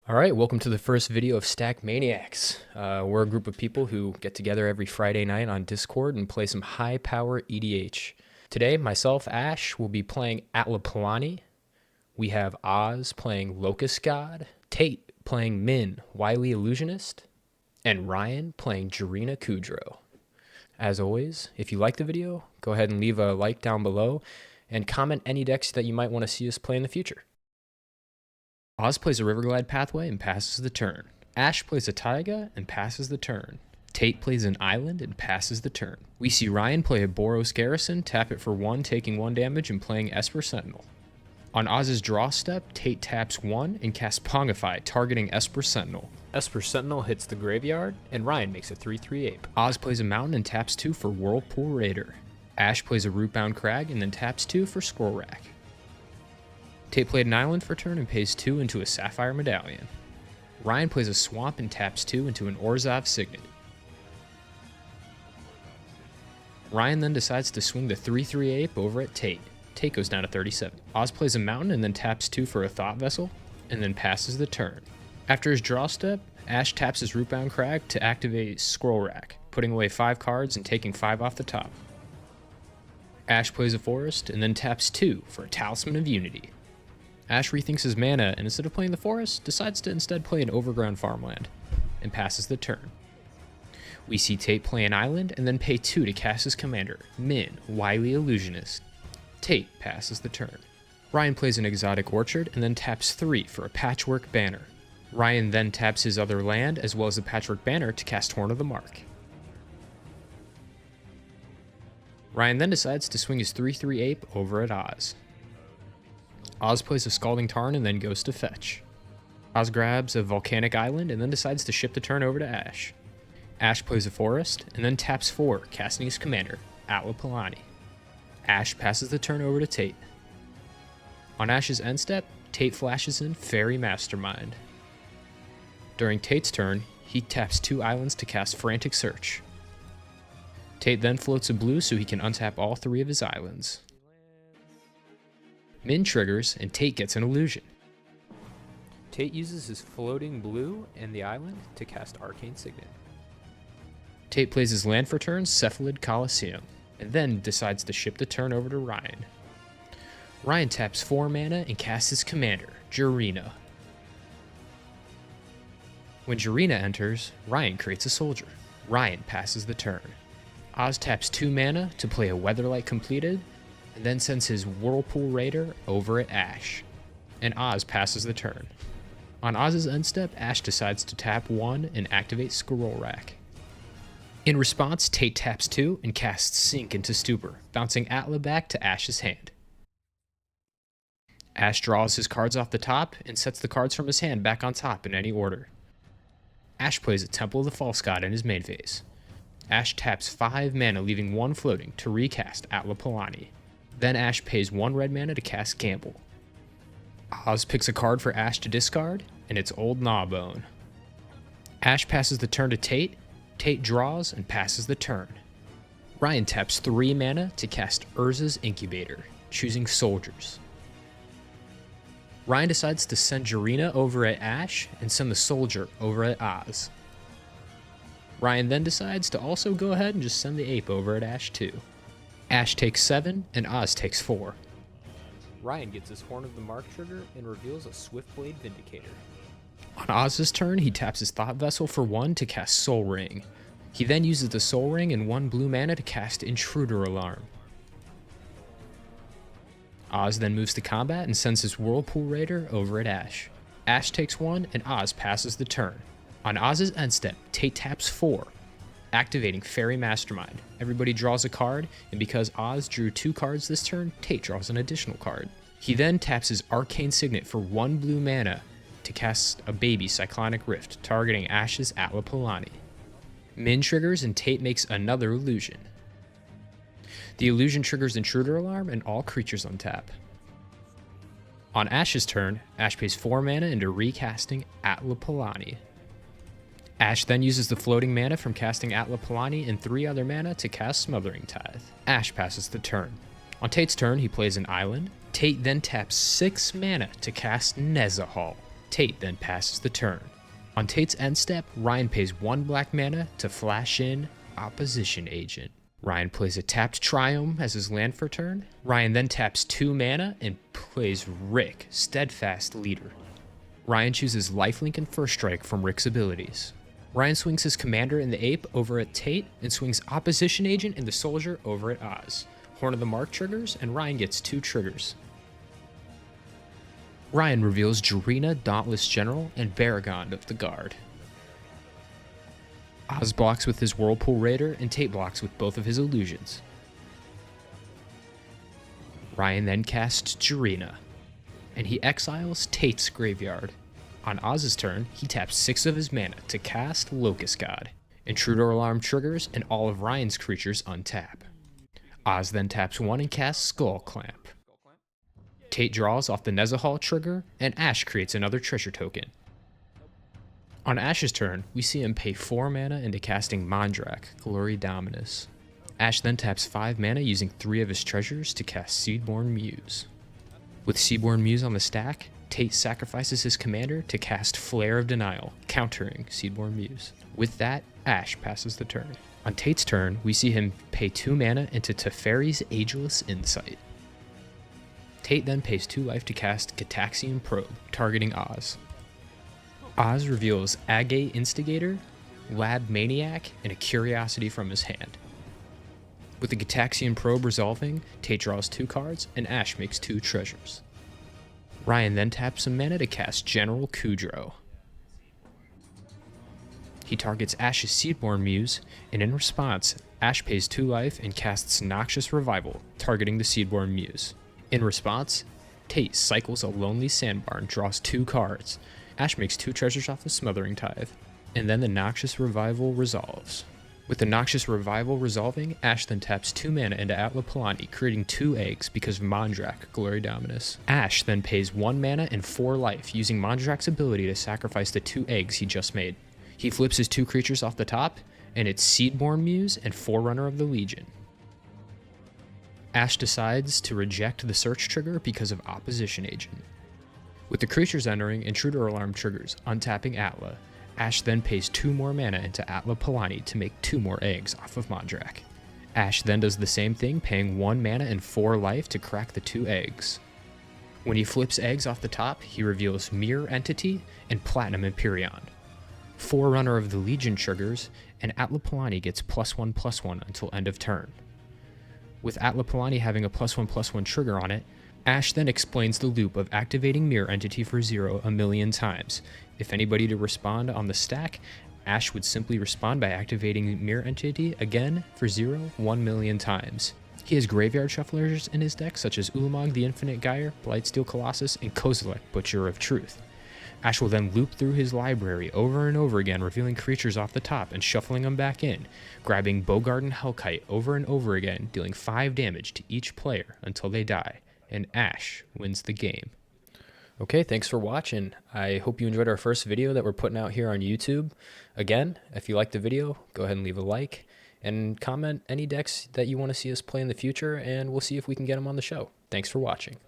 Alright, welcome to the first video of Stack Maniacs. We're a group of people who get together every Friday night on Discord and play some high-power EDH. Today, myself, Ash, will be playing Atla Palani. We have Oz playing Locust God, Tate playing Minn, Wily Illusionist, and Ryan playing Jirina Kudro. As always, if you like the video, go ahead and leave a like down below and comment any decks that you might want to see us play in the future. Oz plays a Riverglide pathway and passes the turn. Ash plays a Taiga and passes the turn. Tate plays an Island and passes the turn. We see Ryan play a Boros Garrison, tap it for 1, taking 1 damage and playing Esper Sentinel. On Oz's draw step, Tate taps 1 and casts Pongify, targeting Esper Sentinel. Esper Sentinel hits the graveyard, and Ryan makes a 3/3 ape. Oz plays a Mountain and taps 2 for Whirlpool Raider. Ash plays a Rootbound Crag and then taps 2 for Scroll Rack. Tate played an Island for turn and pays 2 into a Sapphire Medallion. Ryan plays a Swamp and taps 2 into an Orzhov Signet. Ryan then decides to swing the 3/3 ape over at Tate. Tate goes down to 37. Oz plays a Mountain and then taps 2 for a Thought Vessel, and then passes the turn. After his draw step, Ash taps his Rootbound Crag to activate Scroll Rack, putting away 5 cards and taking 5 off the top. Ash plays a Forest and then taps 2 for a Talisman of Unity. Ash rethinks his mana, and instead of playing the forest, decides to instead play an overgrown farmland, and passes the turn. We see Tate play an Island, and then pay 2 to cast his commander, Minn, Wily Illusionist. Tate passes the turn. Ryan plays an Exotic Orchard, and then taps 3 for a Patchwork Banner. Ryan then taps his other land, as well as the Patchwork Banner, to cast Horn of the Mark. Ryan then decides to swing his 3/3 ape over at Oz. Oz plays a Scalding Tarn and then goes to fetch. Oz grabs a Volcanic Island and then decides to ship the turn over to Ash. Ash plays a Forest and then taps 4, casting his commander, Atla Palani. Ash passes the turn over to Tate. On Ash's end step, Tate flashes in Fairy Mastermind. During Tate's turn, he taps 2 islands to cast Frantic Search. Tate then floats a blue so he can untap all 3 of his islands. Minn triggers, and Tate gets an illusion. Tate uses his floating blue and the island to cast Arcane Signet. Tate plays his land for turn, Cephalid Coliseum, and then decides to ship the turn over to Ryan. Ryan taps 4 mana and casts his commander, Jirina. When Jirina enters, Ryan creates a soldier. Ryan passes the turn. Oz taps 2 mana to play a Weatherlight Completed, and then sends his Whirlpool Raider over at Ash, and Oz passes the turn. On Oz's end step, Ash decides to tap 1 and activate Scroll Rack. In response, Tate taps 2 and casts Sink into Stupor, bouncing Atla back to Ash's hand. Ash draws his cards off the top and sets the cards from his hand back on top in any order. Ash plays a Temple of the False God in his main phase. Ash taps 5 mana, leaving 1 floating, to recast Atla Palani. Then Ash pays 1 red mana to cast Gamble. Oz picks a card for Ash to discard, and it's Old Gnawbone. Ash passes the turn to Tate. Tate draws and passes the turn. Ryan taps 3 mana to cast Urza's Incubator, choosing Soldiers. Ryan decides to send Jirina over at Ash and send the Soldier over at Oz. Ryan then decides to also go ahead and just send the Ape over at Ash too. Ash takes 7, and Oz takes 4. Ryan gets his Horn of the Mark trigger and reveals a Swiftblade Vindicator. On Oz's turn, he taps his Thought Vessel for 1 to cast Soul Ring. He then uses the Soul Ring and 1 blue mana to cast Intruder Alarm. Oz then moves to combat and sends his Whirlpool Raider over at Ash. Ash takes 1, and Oz passes the turn. On Oz's end step, Tate taps 4. Activating Fairy Mastermind. Everybody draws a card, and because Oz drew 2 cards this turn, Tate draws an additional card. He then taps his Arcane Signet for 1 blue mana to cast a baby Cyclonic Rift, targeting Ash's Atla Palani. Minn triggers, and Tate makes another illusion. The illusion triggers Intruder Alarm, and all creatures untap. On Ash's turn, Ash pays 4 mana into recasting Atla Palani. Ash then uses the floating mana from casting Atla Palani and 3 other mana to cast Smothering Tithe. Ash passes the turn. On Tate's turn, he plays an island. Tate then taps 6 mana to cast Nezahal. Tate then passes the turn. On Tate's end step, Ryan pays 1 black mana to flash in Opposition Agent. Ryan plays a tapped Triome as his land for turn. Ryan then taps 2 mana and plays Rick, Steadfast Leader. Ryan chooses Lifelink and First Strike from Rick's abilities. Ryan swings his Commander and the Ape over at Tate and swings Opposition Agent and the Soldier over at Oz. Horn of the Mark triggers and Ryan gets 2 triggers. Ryan reveals Jirina, Dauntless General, and Baragon of the Guard. Oz blocks with his Whirlpool Raider, and Tate blocks with both of his illusions. Ryan then casts Jirina, and he exiles Tate's graveyard. On Oz's turn, he taps 6 of his mana to cast Locust God. Intruder Alarm triggers, and all of Ryan's creatures untap. Oz then taps 1 and casts Skull Clamp. Tate draws off the Nezahal trigger, and Ash creates another treasure token. On Ash's turn, we see him pay 4 mana into casting Mondrak, Glory Dominus. Ash then taps 5 mana using 3 of his treasures to cast Seedborn Muse. With Seedborn Muse on the stack, Tate sacrifices his commander to cast Flare of Denial, countering Seedborn Muse. With that, Ash passes the turn. On Tate's turn, we see him pay 2 mana into Teferi's Ageless Insight. Tate then pays 2 life to cast Gitaxian Probe, targeting Oz. Oz reveals Agate Instigator, Lab Maniac, and a Curiosity from his hand. With the Gitaxian Probe resolving, Tate draws 2 cards, and Ash makes 2 treasures. Ryan then taps some mana to cast General Kudro. He targets Ash's Seedborn Muse, and in response, Ash pays 2 life and casts Noxious Revival, targeting the Seedborn Muse. In response, Tate cycles a Lonely Sandbar and draws 2 cards. Ash makes 2 treasures off the Smothering Tithe, and then the Noxious Revival resolves. With the Noxious Revival resolving, Ash then taps 2 mana into Atla Palani, creating 2 eggs because of Mondrak, Glory Dominus. Ash then pays 1 mana and 4 life, using Mondrak's ability to sacrifice the 2 eggs he just made. He flips his 2 creatures off the top, and it's Seedborn Muse and Forerunner of the Legion. Ash decides to reject the search trigger because of Opposition Agent. With the creatures entering, Intruder Alarm triggers, untapping Atla. Ash then pays 2 more mana into Atla Palani to make 2 more eggs off of Mondrak. Ash then does the same thing, paying 1 mana and 4 life to crack the 2 eggs. When he flips eggs off the top, he reveals Mirror Entity and Platinum Empyrean. Forerunner of the Legion triggers, and Atla Palani gets +1/+1 until end of turn. With Atla Palani having a +1/+1 trigger on it, Ash then explains the loop of activating Mirror Entity for 0 a million times. If anybody to respond on the stack, Ash would simply respond by activating Mirror Entity again for 0 1 million times. He has graveyard shufflers in his deck such as Ulamog the Infinite Gyre, Blightsteel Colossus, and Kozilek, Butcher of Truth. Ash will then loop through his library over and over again, revealing creatures off the top and shuffling them back in, grabbing Bogard and Hellkite over and over again, dealing 5 damage to each player until they die, and Ash wins the game. Okay, thanks for watching. I hope you enjoyed our first video that we're putting out here on YouTube. Again, if you liked the video, go ahead and leave a like, and comment any decks that you want to see us play in the future, and we'll see if we can get them on the show. Thanks for watching.